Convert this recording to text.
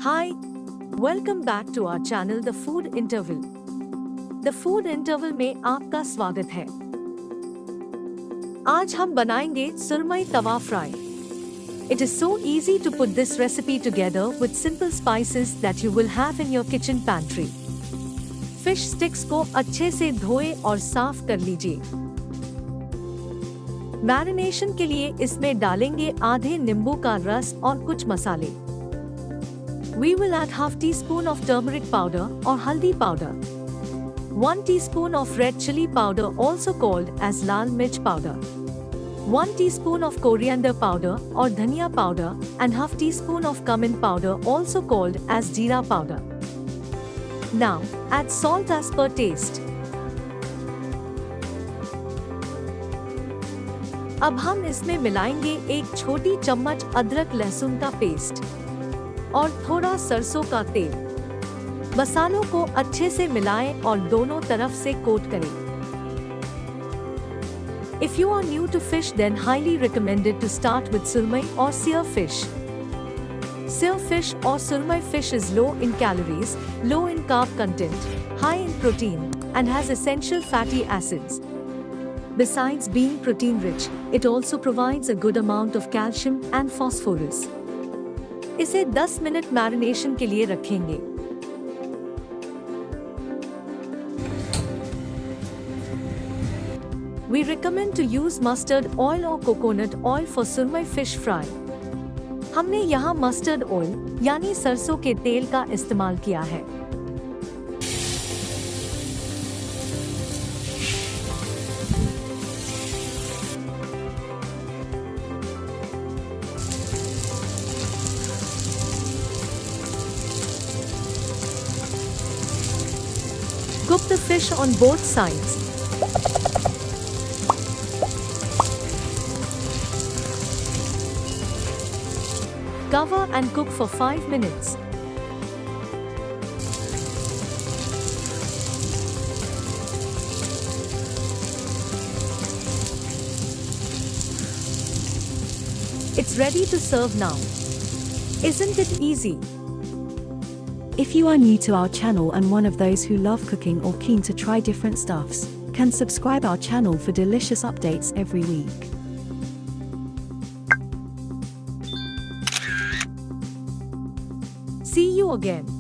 Hi, welcome back to our channel The Food Interval. The Food Interval में आपका स्वागत है। आज हम बनाएंगे सुरमई तवा fry. It is so easy to put this recipe together with simple spices that you will have in your kitchen pantry. Fish sticks को अच्छे से धोए और साफ कर लीजिए। मैरिनेशन के लिए इसमें डालेंगे आधे नींबू का रस और कुछ मसाले। We will add half teaspoon of turmeric powder or haldi powder, 1 teaspoon of red chili powder also called as lal mirch powder, 1 teaspoon of coriander powder or dhania powder and half teaspoon of cumin powder also called as jeera powder. Now add salt as per taste. अब हम इसमें मिलाएंगे एक छोटी चम्मच अदरक लहसुन का पेस्ट और थोड़ा सरसों का तेल। मसालों को अच्छे से मिलाएं और दोनों तरफ से कोट करें। If you are new to fish, then highly recommended to start with surmai or sear fish. Sear fish or surmai fish is low in calories, low in carb content, high in protein, and has essential fatty acids. Besides being protein rich, it also provides a good amount of calcium and phosphorus. इसे 10 minute marination के लिए रखेंगे। We recommend to use mustard oil or coconut oil for surmai fish fry. हमने यहाँ mustard oil यानी सरसों के तेल का इस्तेमाल किया है। Cook the fish on both sides. Cover and cook for 5 minutes. It's ready to serve now. Isn't it easy? If you are new to our channel and one of those who love cooking or keen to try different stuffs, can subscribe our channel for delicious updates every week. See you again.